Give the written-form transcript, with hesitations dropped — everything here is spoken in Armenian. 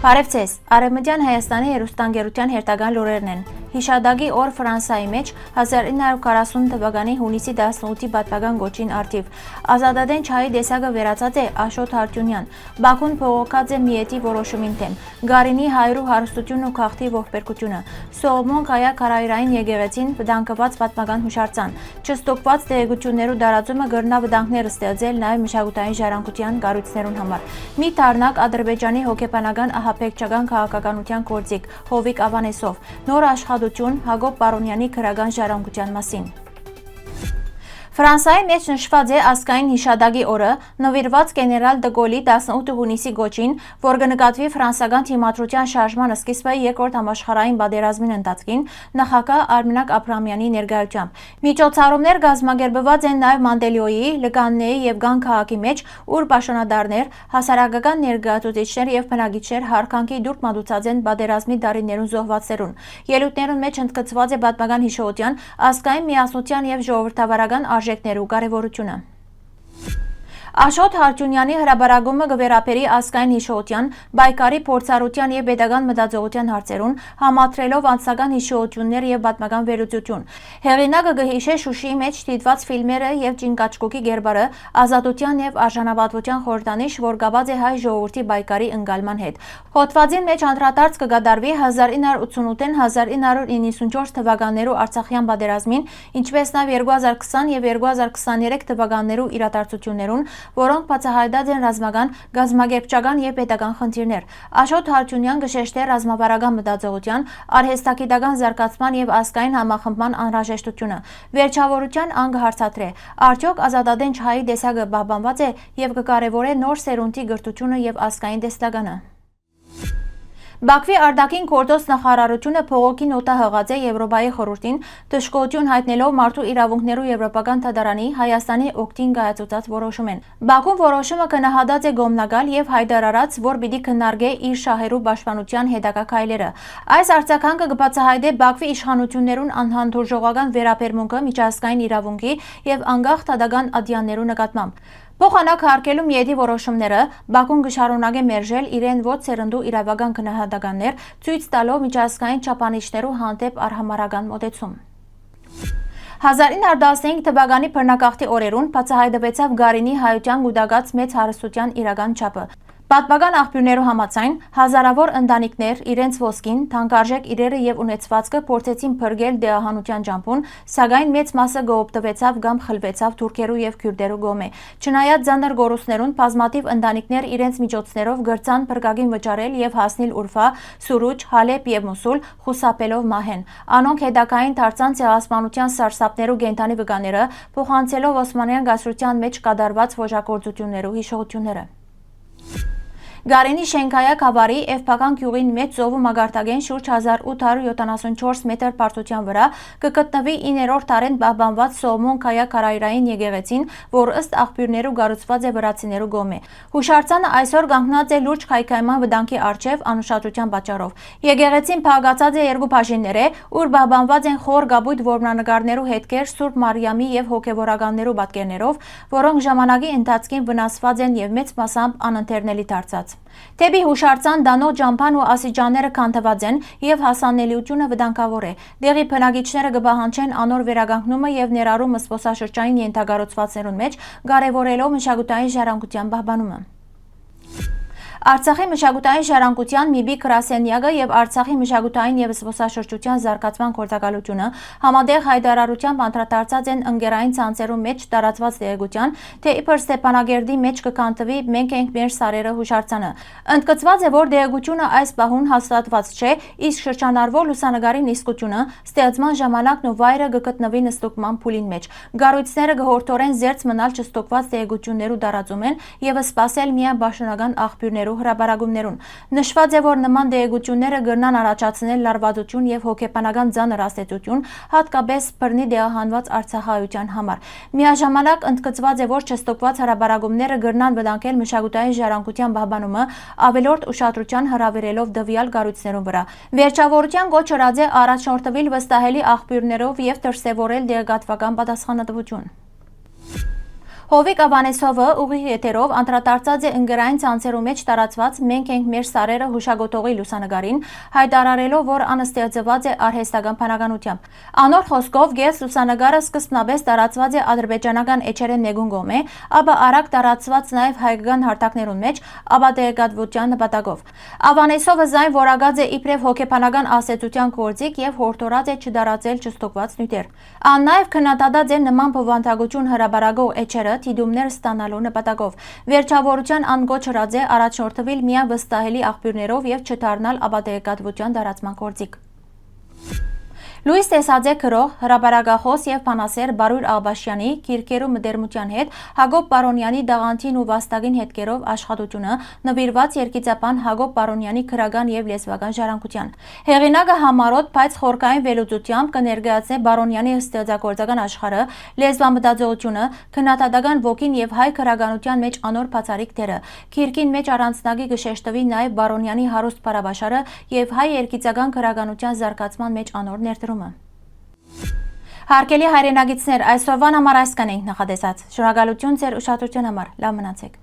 Բարև ձեզ, Արևմտյան Հայաստանի հեռուստաընկերության հերթական լուրերն են։ Հիշադակի օր Ֆրանսիայի մեջ 1940 թվականի հունիսի 18-ի պատմական գոչին առթիվ։ Ազատատեն չայի դեսակը վերացած է Աշոտ Հարությունյան։ Բաքուն փողոքած է միետի որոշումին թեմ։ Գարինի հայրու հարստությունն ու քաղաքի ողբերգությունը։ Սողոմոն Կայա քարայրային եկեղեցին վտանգված պատմական հուշարձան։ Չստոկված տեղեկություններու դարածումը գրնա վտանգներ ստեղծել նաև մշակութային ժառանգության կառույցներուն համար։ Մի թարնակ Ադրբեջանի հոգեբանական ահաբեկչական քաղաքականության գործիք Հովիկ Ավանեսով, նոր աշխատություն Հակոբ Պարոնյանի քրական ժառանգության մասին։ Ֆրանսիայի մեջ նշված է ազգային հիշադակի օրը, նվիրված գեներալ դը Գոլի 18 հունիսի գոչին, որ կնկատվի ֆրանսիական թիմադրության շարժման սկիզբը երկրորդ համաշխարհային պատերազմին ընթացքին, նախագահ Արմինակ Աբրահամյանի ներկայությամբ։ Միջոցառումներ կազմակերպված են նաև Մանդելիոյի, Լեգաննեի եւ Գան քաղաքի մեջ, ուր պաշտոնադարներ, հասարակական ներկայացուցիչներ եւ բնակիչներ հարկանքի դուրք մատուցած են պատերազմի դարիներուն զոհվածերուն։ Ելույթներուն մեջ ընդգծված է պատմական հիշողության, ազգային միասնության եւ ժողովրդավարական արժեքներու կարևորությունը։ Աշոտ Հարությունյանի հրաբարագումը կվերապերի ազգային հիշողության, բայկարի փորձառության եւ պետական մտածողության հարցերուն, համադրելով անձնական հիշողություններ եւ պատմական վերլուծություն։ Հեղինակը կհիշե Շուշիի մեջ դիտված ֆիլմերը եւ Ճինկաչկուկի գերբարը, ազատության եւ արժանապատվության խորհրդանիշ, որ կապված է հայ ժողովրդի բայկարի ընկալման հետ։ Հոդվածին մեջ անդրադարձ կկատարվի 1988-ին 1994 թվականներու Արցախյան պատերազմին, ինչպես նաեւ 2020 եւ 2023 թվականներու իրադարձություններուն, որոնք բացահայտած են ռազմական, գազམ་ագերբչական եւ պետական խնդիրներ։ Աշոտ Հարությունյան կշեշտե ռազմավարական մտածողության, արհեստագիտական զարգացման եւ ազգային համախմբման անհրաժեշտությունը։ Վերջավորության անգհարցատրե. արդյոք ազատատեն չայի դեսակը պահպանված է եւ կկարևորե նոր սերունդի գրթությունը եւ ազգային տեսլականը։ Բաքվի արտաքին գործոս նախարարությունը փողոքի նոտա հղած է Եվրոպայի խորհրդին, դժգոհություն հայտնելով մարդու իրավունքներու Եվրոպական դատարանի Հայաստանի օգտին կայացուցած որոշումեն։ Բաքուն որոշումը գնահատած է գոմնակալ եւ հայտարարած, որ պիտի քննարկե իր շահերու պաշտպանության հետագա քայլերը։ Այս արձագանքը կբացահայտե Բաքվի իշխանություններուն անհանդուրժողական վերաբերմունքը միջազգային իրավունքի եւ անկախ դատական ադյաններու նկատմամբ։ Փոխանակ հարկելու միետի որոշումները Բաքուն կշարունակե մերժել իրեն ոչ սերնդու իրավական գնահատականներ, ցույց տալով միջազգային չափանիշներու հանդեպ արհամարհական մոտեցում։ 1915 թվականի բռնակախտի օրերուն բացահայտվեցավ Գարինի հայության գուտակած մեծ հարստության իրական չափը։ Պատմական աղբյուրներու համաձայն հազարավոր ընտանիքներ իրենց ոսկին, թանկարժեք իրերը եւ ունեցվածքը փորձեցին փրկել դեահանության ջամփուն, սակայն մեծ մասը գողոպտվեցավ կամ խլվեցավ թուրքերու եւ քյուրդերու գոմե։ Չնայած ձանր գորուսներուն բազմաթիվ ընտանիքներ իրենց միջոցներով գրծան փրկագին վճարել եւ հասնել Ուրֆա, Սուրուջ, Հալեբ եւ Մոսուլ, խուսափելով մահեն։ Անոնք հետակային դարձան ցեղասպանության սարսափներու գենթանի վկաները, փոխանցելով Օսմանյան գասրության մեջ կատարված ոճակորձություններու հիշողությունները։ Գարինի շենքայակ ավարի Էվփական գյուղին մեծ ծովու մագարտագեն շուրջ 1874 մետր բարձրության վրա կգտնվի 9-րդ դարեն պահպանված Սողոմոն Կայա քարայրային եկեղեցին, որ ըստ աղբյուրներու կառուցված է վրացիներու գոմե։ Հուշարձանը այսօր կանգնած է լուրջ քայքայման վտանգի առջև անուշադրության պատճառով։ Եկեղեցին փակացած է երկու բաժիններ, ուր պահպանված են խոր գաբույտ որմնանկարներու հետքեր Սուրբ Մարիամի եւ հոգեվորականներու պատկերներով, որոնք ժամանակի ընթացքին վնասված են եւ մեծ մասամբ անընթերնելի դարձած։ Թեպի հուշարձան դանող ջամփան ու ասիջանները քանդված են եւ հասանելիությունը վտանգավոր է։ Դեղի բնակիչները կբահանջեն անոր վերականգնումը եւ ներառումը զբոսաշրջային ենթակառուցվածքներուն մեջ, կարևորելով մշակութային ժառանգության պահպանումը։ Արցախի մշակութային ժառանգության Միբի Կրասենյակը եւ Արցախի մշակութային եւ զբոսաշրջության զարգացման գործակալությունը համատեղ հայտարարությամբ անդրադարձած են ընկերային ցանցերու մեջ տարածված տեղեկության, թե իբր Ստեփանագերդի մեջ կքանդվի «Մենք ենք մեր սարերը» հուշարձանը։ Ընդգծված է, որ տեղեկությունը այս պահուն հաստատված չէ, իսկ շրջանառվող լուսանկարի նիստությունը ստեղծման ժամանակն ու վայրը կգտնվի նստուկման փուլին մեջ։ Գառույցները կհորդորեն զերծ մնալ չստոկված տեղեկություններու տարածում են եւ սպասել միայն պաշտոնական աղբյուրներու հրաբարագումներուն։ Նշված է, որ նման դեղեցությունները կգրնան առաջացնել լարվածություն եւ հոգեբանական ծանր ազդեցություն, հատկապես բռնի դեղահանված արցախայության համար։ Միաժամանակ ընդգծված է, որ չստոկված հրաբարագումները կգրնան վտանգել մշակութային ժառանգության պահպանումը, ավելորդ ուշադրության հրավիրելով դվյալ կառույցներուն վրա։ Վերջավորության կոչ ըրած է առաջնորդվել վստահելի աղբյուրներով եւ դրսեւորել դեղեկատվական պատասխանատվություն։ Հովիկ Ավանեսովը ուղիղ եթերով անդրադարձած է ընկերային ցանցերու մեջ տարածված «Մենք ենք մեր սարերը» հուշագոտողի լուսանգարին, հայտարարելով, որ անստեղծված է արհեստական բանականությամբ։ Անոր խոսքով գես լուսանգարը սկզբնապես տարածված է ադրբեջանական էջերեն մեկուն կողմէ, ապա արագ տարածված նաև հայկական հարթակներուն մեջ ապատեգատվության նպատակով։ Ավանեսովը զայն որակած է իբրև հոգեբանական ասեցության գործիք եւ հորդորած է չդարածել չստուգված նյութեր։ Ան նաև քննադատած է նման բովանդակություն հրաբարակող էջերը դիտումներ ստանալու նպատակով։ Վերջավորության անգոչ հրած է առաջնորդվել միայն վստահելի աղբյուրներով եւ չդառնալ ապատեգատվության դարացման գործիք։ Լույս տեսած է գրող, հրապարակախոս եւ բանասեր Բարույր Ալբաշյանի գիրքերու մտերմության հետ Հակոբ Պարոնյանի դաղանթին ու վաստակին հետքերով աշխատությունը նվիրված երգիծապան Հակոբ Պարոնյանի քրական եւ լեզվական ժառանգության։ Հեղինակը համառոտ, բայց խորքային վերլուծությամբ կներկայացնե Պարոնյանի ստեղծագործական աշխարհը, լեզվամտածողությունը, քննադատական ոգին եւ հայ քրականության մեջ անոր բացառիկ դերը։ Գիրքին մեջ առանցնագի կշեշտվի նաեւ Պարոնյանի հարուստ բարաբաշարը եւ հայ երգիծական քրականության զարգացման մեջ անոր ներդրումը։ Հարգելի հայրենագիտներ, այսօրվան համար այսքան ենք նախատեսած։ Շնորհակալություն ձեր ուշադրության համար։ Լավ մնացեք։